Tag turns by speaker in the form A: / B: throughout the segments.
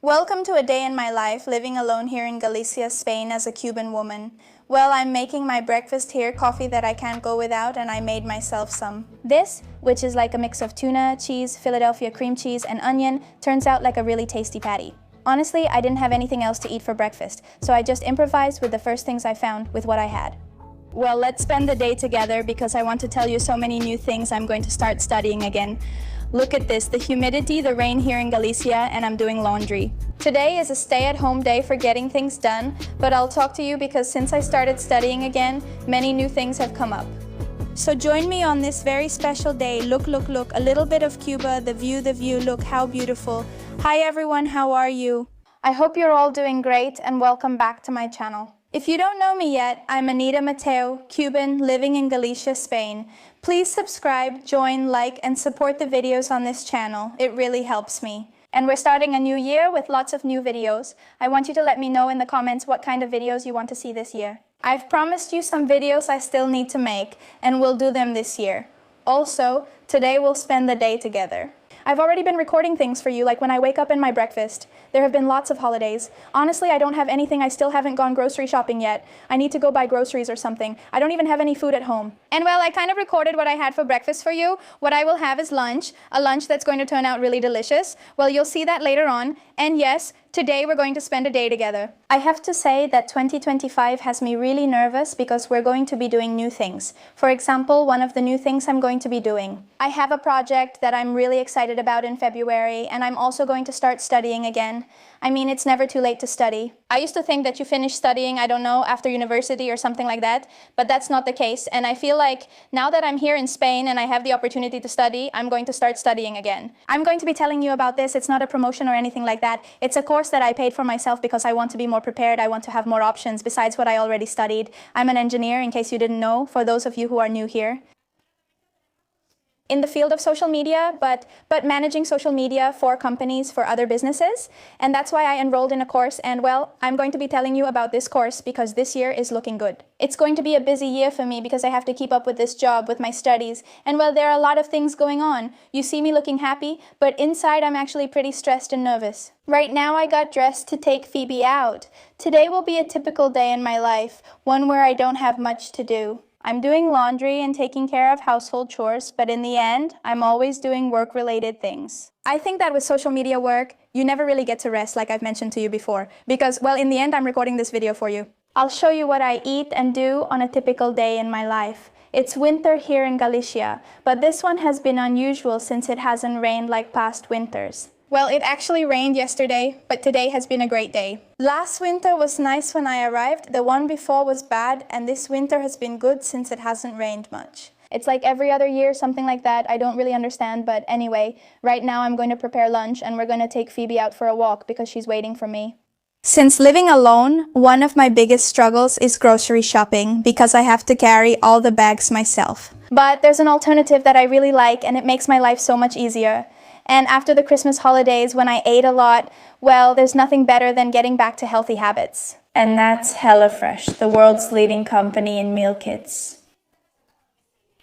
A: Welcome to a day in my life living alone here in Galicia, Spain as a Cuban woman. Well, I'm making my breakfast here, coffee that I can't go without, and I made myself some. This, which is like a mix of tuna, cheese, Philadelphia cream cheese, and onion, turns out like a really tasty patty. Honestly, I didn't have anything else to eat for breakfast, so I just improvised with the first things I found with what I had. Well, let's spend the day together because I want to tell you so many new things. I'm going to start studying again. Look at this, the humidity, the rain here in Galicia, and I'm doing laundry. Today is a stay-at-home day for getting things done, but I'll talk to you because since I started studying again, many new things have come up. So join me on this very special day. Look, look, look, a little bit of Cuba, the view, look how beautiful. Hi everyone, how are you? I hope you're all doing great and welcome back to my channel. If you don't know me yet, I'm Anita Mateo, Cuban, living in Galicia, Spain. Please subscribe, join, like, and support the videos on this channel. It really helps me. And we're starting a new year with lots of new videos. I want you to let me know in the comments what kind of videos you want to see this year. I've promised you some videos I still need to make, and we'll do them this year. Also, today we'll spend the day together. I've already been recording things for you, like when I wake up in my breakfast. There have been lots of holidays. Honestly, I don't have anything. I still haven't gone grocery shopping yet. I need to go buy groceries or something. I don't even have any food at home. And well, I kind of recorded what I had for breakfast for you. What I will have is lunch, a lunch that's going to turn out really delicious. Well, you'll see that later on. And yes, today we're going to spend a day together. I have to say that 2025 has me really nervous because we're going to be doing new things. For example, one of the new things I'm going to be doing. I have a project that I'm really excited about in February, and I'm also going to start studying again. I mean, it's never too late to study. I used to think that you finish studying, I don't know, after university or something like that, but that's not the case. And I feel like now that I'm here in Spain and I have the opportunity to study, I'm going to start studying again. I'm going to be telling you about this. It's not a promotion or anything like that. It's a course that I paid for myself because I want to be more prepared. I want to have more options besides what I already studied. I'm an engineer, in case you didn't know, for those of you who are new here. In the field of social media, but managing social media for companies, for other businesses. And that's why I enrolled in a course, and well, I'm going to be telling you about this course because this year is looking good. It's going to be a busy year for me because I have to keep up with this job, with my studies, and well, there are a lot of things going on. You see me looking happy, but inside I'm actually pretty stressed and nervous. Right now I got dressed to take Phoebe out. Today will be a typical day in my life, one where I don't have much to do. I'm doing laundry and taking care of household chores, but in the end, I'm always doing work-related things. I think that with social media work, you never really get to rest, like I've mentioned to you before, because, well, in the end, I'm recording this video for you. I'll show you what I eat and do on a typical day in my life. It's winter here in Galicia, but this one has been unusual since it hasn't rained like past winters. Well, it actually rained yesterday, but today has been a great day. Last winter was nice when I arrived, the one before was bad, and this winter has been good since it hasn't rained much. It's like every other year, something like that. I don't really understand, but anyway, right now I'm going to prepare lunch and we're going to take Phoebe out for a walk because she's waiting for me. Since living alone, one of my biggest struggles is grocery shopping because I have to carry all the bags myself. But there's an alternative that I really like and it makes my life so much easier. And after the Christmas holidays, when I ate a lot, well, there's nothing better than getting back to healthy habits. And that's HelloFresh, the world's leading company in meal kits.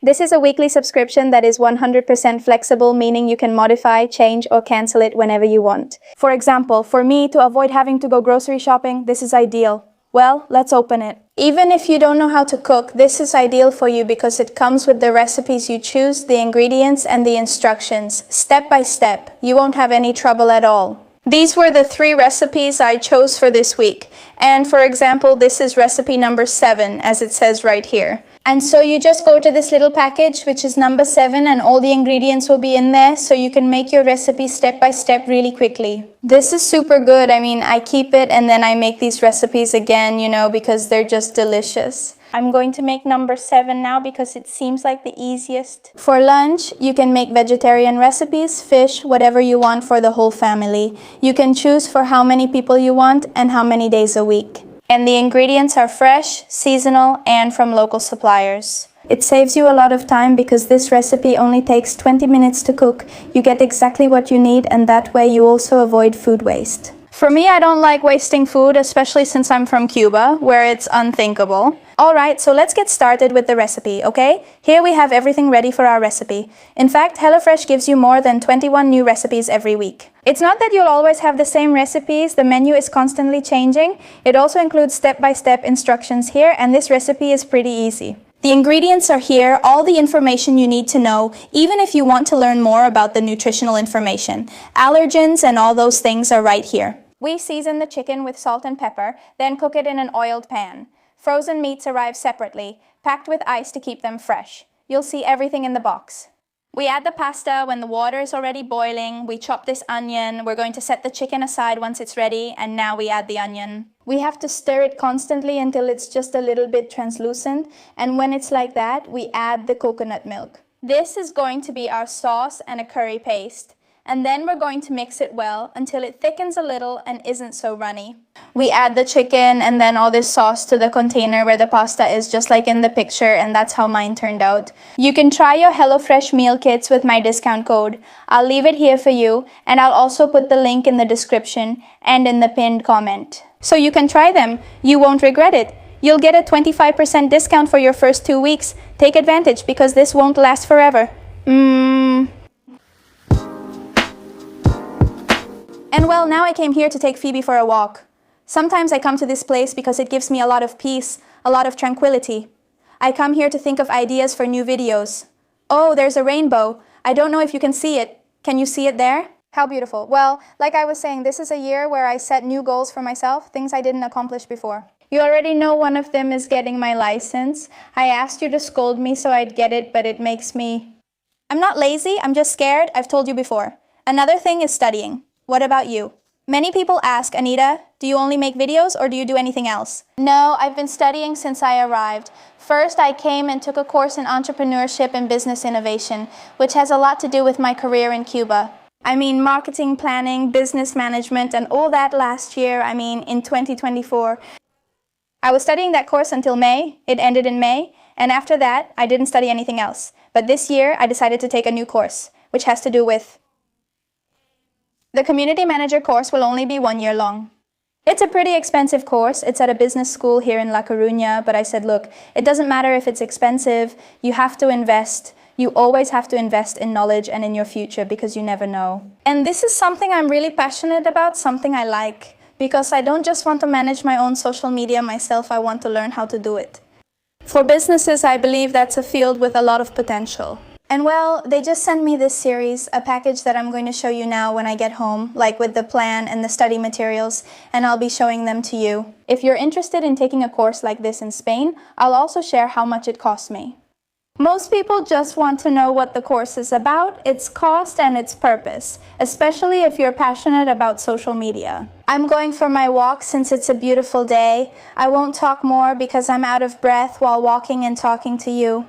A: This is a weekly subscription that is 100% flexible, meaning you can modify, change, or cancel it whenever you want. For example, for me, to avoid having to go grocery shopping, this is ideal. Well, let's open it. Even if you don't know how to cook, this is ideal for you because it comes with the recipes you choose, the ingredients, and the instructions, step by step. You won't have any trouble at all. These were the 3 recipes I chose for this week. And for example, this is recipe number 7, as it says right here. And so you just go to this little package, which is number 7, and all the ingredients will be in there, so you can make your recipe step by step really quickly. This is super good. I mean, I keep it and then I make these recipes again, you know, because they're just delicious. I'm going to make number 7 now because it seems like the easiest. For lunch, you can make vegetarian recipes, fish, whatever you want for the whole family. You can choose for how many people you want and how many days a week. And the ingredients are fresh, seasonal, and from local suppliers. It saves you a lot of time because this recipe only takes 20 minutes to cook. You get exactly what you need, and that way you also avoid food waste. For me, I don't like wasting food, especially since I'm from Cuba, where it's unthinkable. Alright, so let's get started with the recipe, okay? Here we have everything ready for our recipe. In fact, HelloFresh gives you more than 21 new recipes every week. It's not that you'll always have the same recipes, the menu is constantly changing. It also includes step-by-step instructions here, and this recipe is pretty easy. The ingredients are here, all the information you need to know, even if you want to learn more about the nutritional information. Allergens and all those things are right here. We season the chicken with salt and pepper, then cook it in an oiled pan. Frozen meats arrive separately, packed with ice to keep them fresh. You'll see everything in the box. We add the pasta when the water is already boiling. We chop this onion. We're going to set the chicken aside once it's ready, and now we add the onion. We have to stir it constantly until it's just a little bit translucent, and when it's like that, we add the coconut milk. This is going to be our sauce and a curry paste. And then we're going to mix it well until it thickens a little and isn't so runny. We add the chicken and then all this sauce to the container where the pasta is, just like in the picture, and that's how mine turned out. You can try your HelloFresh meal kits with my discount code. I'll leave it here for you, and I'll also put the link in the description and in the pinned comment. So you can try them. You won't regret it. You'll get a 25% discount for your first 2 weeks. Take advantage because this won't last forever. And well, now I came here to take Phoebe for a walk. Sometimes I come to this place because it gives me a lot of peace, a lot of tranquility. I come here to think of ideas for new videos. Oh, there's a rainbow. I don't know if you can see it. Can you see it there? How beautiful. Well, like I was saying, this is a year where I set new goals for myself, things I didn't accomplish before. You already know one of them is getting my license. I asked you to scold me so I'd get it, but it makes me... I'm not lazy, I'm just scared. I've told you before. Another thing is studying. What about you? Many people ask, Anita, do you only make videos or do you do anything else? No, I've been studying since I arrived. First, I came and took a course in entrepreneurship and business innovation, which has a lot to do with my career in Cuba. I mean, marketing, planning, business management, and all that last year, in 2024. I was studying that course until May. It ended in May, and after that, I didn't study anything else. But this year, I decided to take a new course, which has to do with... The community manager course will only be 1 year long. It's a pretty expensive course. It's at a business school here in La Coruña, but I said, look, it doesn't matter if it's expensive. You have to invest. You always have to invest in knowledge and in your future because you never know. And this is something I'm really passionate about, something I like, because I don't just want to manage my own social media myself, I want to learn how to do it. For businesses, I believe that's a field with a lot of potential. And well, they just sent me this series, a package that I'm going to show you now when I get home, like with the plan and the study materials, and I'll be showing them to you. If you're interested in taking a course like this in Spain, I'll also share how much it cost me. Most people just want to know what the course is about, its cost and its purpose, especially if you're passionate about social media. I'm going for my walk since it's a beautiful day. I won't talk more because I'm out of breath while walking and talking to you.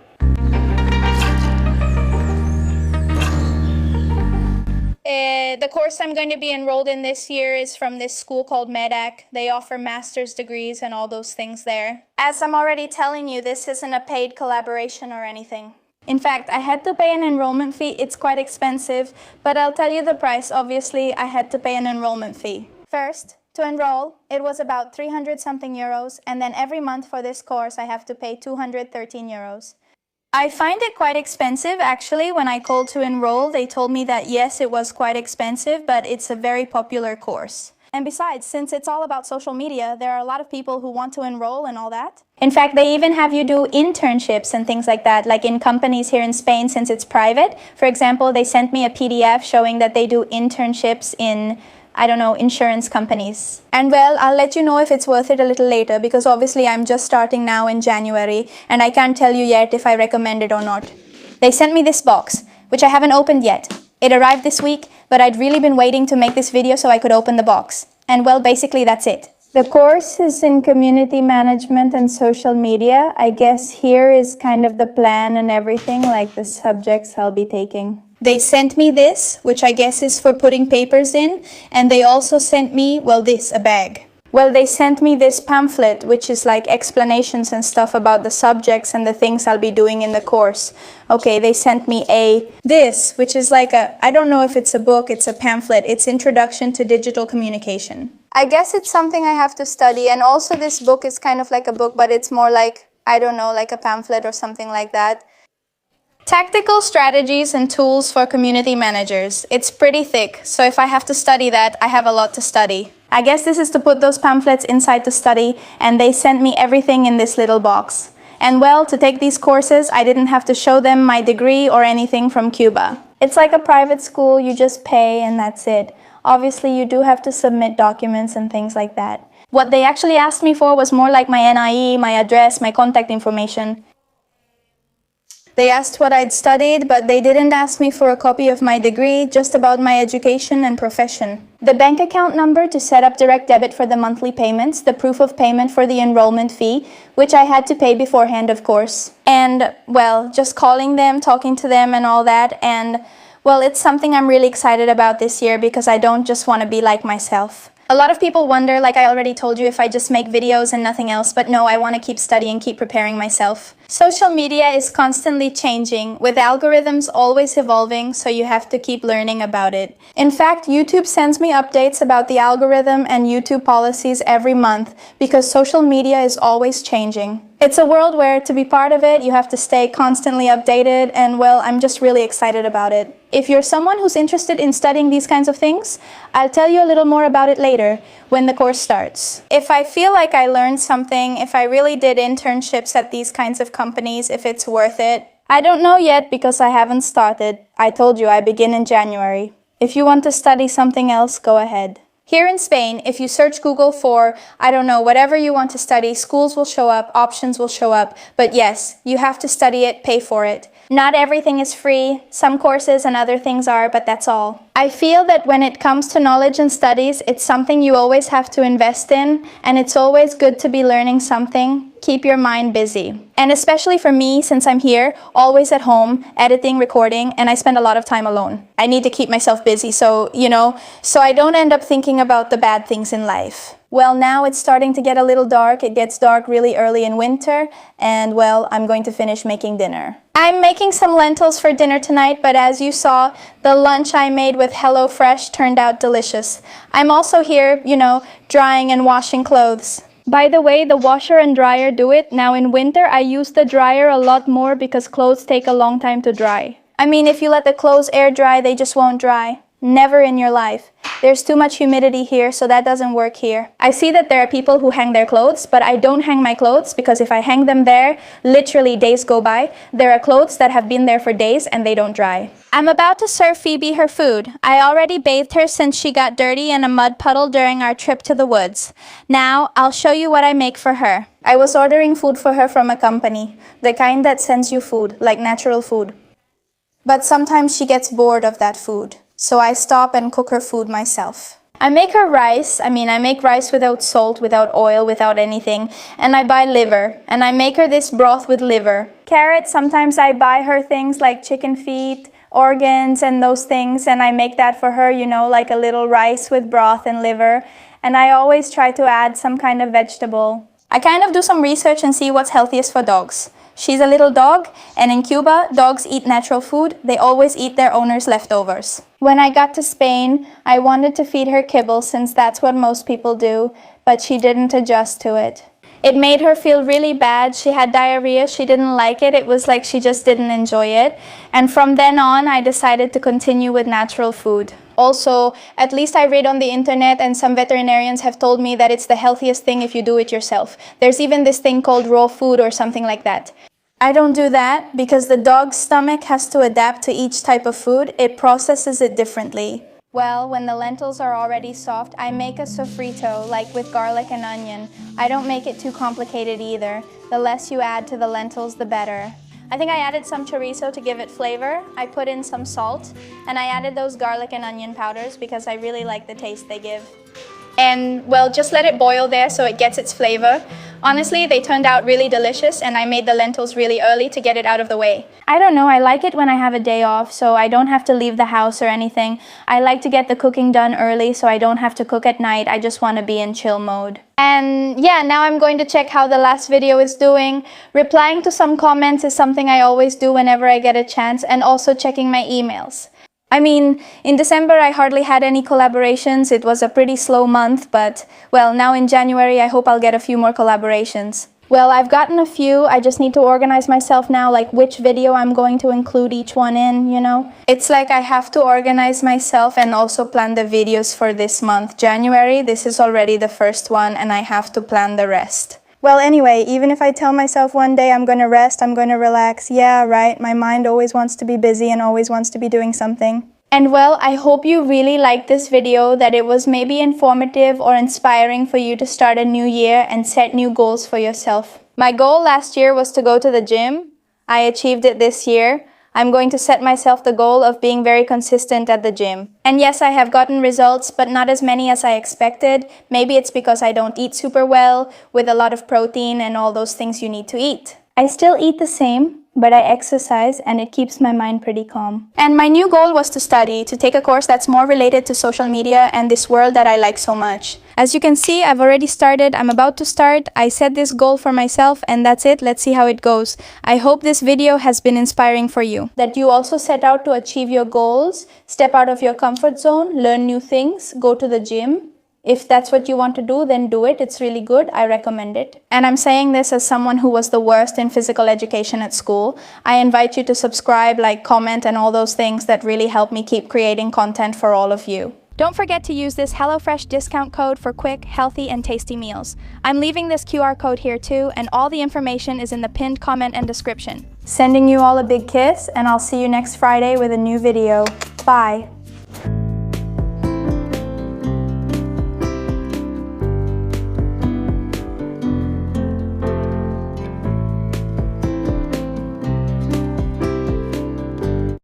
A: The course I'm going to be enrolled in this year is from this school called MEDAC. They offer master's degrees and all those things there. As I'm already telling you, this isn't a paid collaboration or anything. In fact, I had to pay an enrollment fee. It's quite expensive, but I'll tell you the price. Obviously, I had to pay an enrollment fee. First, to enroll, it was about 300 something euros, and then every month for this course, I have to pay 213 euros. I find it quite expensive, actually. When I called to enroll, they told me that yes, it was quite expensive, but it's a very popular course. And besides, since it's all about social media, there are a lot of people who want to enroll and all that. In fact, they even have you do internships and things like that, like in companies here in Spain, since it's private. For example, they sent me a PDF showing that they do internships in insurance companies. And well, I'll let you know if it's worth it a little later because obviously I'm just starting now in January and I can't tell you yet if I recommend it or not. They sent me this box, which I haven't opened yet. It arrived this week, but I'd really been waiting to make this video so I could open the box. And well, basically that's it. The course is in community management and social media. I guess here is kind of the plan and everything, like the subjects I'll be taking. They sent me this, which I guess is for putting papers in, and they also sent me, well, a bag. Well, they sent me this pamphlet, which is like explanations and stuff about the subjects and the things I'll be doing in the course. Okay, they sent me this, which is like I don't know if it's a book, it's a pamphlet. It's Introduction to Digital Communication. I guess it's something I have to study, and also this book is kind of like a book, but it's more like, I don't know, like a pamphlet or something like that. Tactical strategies and tools for community managers. It's pretty thick, so if I have to study that, I have a lot to study. I guess this is to put those pamphlets inside to study, and they sent me everything in this little box. And well, to take these courses, I didn't have to show them my degree or anything from Cuba. It's like a private school, you just pay and that's it. Obviously, you do have to submit documents and things like that. What they actually asked me for was more like my NIE, my address, my contact information. They asked what I'd studied, but they didn't ask me for a copy of my degree, just about my education and profession. The bank account number to set up direct debit for the monthly payments, the proof of payment for the enrollment fee, which I had to pay beforehand, of course. And, well, just calling them, talking to them and all that, and, well, it's something I'm really excited about this year because I don't just want to be like myself. A lot of people wonder, like I already told you, if I just make videos and nothing else, but no, I want to keep studying, keep preparing myself. Social media is constantly changing, with algorithms always evolving, so you have to keep learning about it. In fact, YouTube sends me updates about the algorithm and YouTube policies every month, because social media is always changing. It's a world where, to be part of it, you have to stay constantly updated, and well, I'm just really excited about it. If you're someone who's interested in studying these kinds of things, I'll tell you a little more about it later, when the course starts. If I feel like I learned something, if I really did internships at these kinds of companies, if it's worth it, I don't know yet because I haven't started. I told you I begin in January. If you want to study something else, go ahead. Here in Spain, if you search Google for, I don't know, whatever you want to study, schools will show up, options will show up. But yes, you have to study it, pay for it. Not everything is free. Some courses and other things are, but that's all. I feel that when it comes to knowledge and studies, it's something you always have to invest in, and it's always good to be learning something. Keep your mind busy. And especially for me, since I'm here, always at home, editing, recording, and I spend a lot of time alone. I need to keep myself busy so I don't end up thinking about the bad things in life. Well, now it's starting to get a little dark. It gets dark really early in winter, and well, I'm going to finish making dinner. I'm making some lentils for dinner tonight, but as you saw, the lunch I made with HelloFresh turned out delicious. I'm also here, drying and washing clothes. By the way, the washer and dryer do it. Now in winter, I use the dryer a lot more because clothes take a long time to dry. I mean, if you let the clothes air dry, they just won't dry. Never in your life. There's too much humidity here, so that doesn't work here. I see that there are people who hang their clothes, but I don't hang my clothes because if I hang them there, literally days go by. There are clothes that have been there for days and they don't dry. I'm about to serve Phoebe her food. I already bathed her since she got dirty in a mud puddle during our trip to the woods. Now, I'll show you what I make for her. I was ordering food for her from a company, the kind that sends you food, like natural food. But sometimes she gets bored of that food. So I stop and cook her food myself. I make her rice. I make rice without salt, without oil, without anything. And I buy liver. And I make her this broth with liver. Carrots, sometimes I buy her things like chicken feet, organs and those things. And I make that for her, like a little rice with broth and liver. And I always try to add some kind of vegetable. I kind of do some research and see what's healthiest for dogs. She's a little dog, and in Cuba, dogs eat natural food. They always eat their owner's leftovers. When I got to Spain, I wanted to feed her kibble since that's what most people do, but she didn't adjust to it. It made her feel really bad. She had diarrhea. She didn't like it. It was like she just didn't enjoy it. And from then on, I decided to continue with natural food. Also, at least I read on the internet and some veterinarians have told me that it's the healthiest thing if you do it yourself. There's even this thing called raw food or something like that. I don't do that because the dog's stomach has to adapt to each type of food. It processes it differently. Well, when the lentils are already soft, I make a sofrito, like with garlic and onion. I don't make it too complicated either. The less you add to the lentils, the better. I think I added some chorizo to give it flavor. I put in some salt, and I added those garlic and onion powders because I really like the taste they give. And, well, just let it boil there so it gets its flavor. Honestly, they turned out really delicious, and I made the lentils really early to get it out of the way. I don't know, I like it when I have a day off, so I don't have to leave the house or anything. I like to get the cooking done early so I don't have to cook at night. I just want to be in chill mode. And yeah, now I'm going to check how the last video is doing. Replying to some comments is something I always do whenever I get a chance, and also checking my emails. In December I hardly had any collaborations. It was a pretty slow month, but, well, now in January I hope I'll get a few more collaborations. Well, I've gotten a few. I just need to organize myself now, like which video I'm going to include each one in, you know? It's like I have to organize myself and also plan the videos for this month. January, this is already the first one, and I have to plan the rest. Well, anyway, even if I tell myself one day I'm going to rest, I'm going to relax, yeah, right, my mind always wants to be busy and always wants to be doing something. And well, I hope you really liked this video, that it was maybe informative or inspiring for you to start a new year and set new goals for yourself. My goal last year was to go to the gym. I achieved it this year. I'm going to set myself the goal of being very consistent at the gym. And yes, I have gotten results, but not as many as I expected. Maybe it's because I don't eat super well, with a lot of protein and all those things you need to eat. I still eat the same, but I exercise and it keeps my mind pretty calm. And my new goal was to study, to take a course that's more related to social media and this world that I like so much. As you can see, I've already started. I'm about to start. I set this goal for myself and that's it. Let's see how it goes. I hope this video has been inspiring for you. That you also set out to achieve your goals, step out of your comfort zone, learn new things, go to the gym. If that's what you want to do, then do it. It's really good. I recommend it. And I'm saying this as someone who was the worst in physical education at school. I invite you to subscribe, like, comment, and all those things that really help me keep creating content for all of you. Don't forget to use this HelloFresh discount code for quick, healthy, and tasty meals. I'm leaving this QR code here too, and all the information is in the pinned comment and description. Sending you all a big kiss, and I'll see you next Friday with a new video. Bye.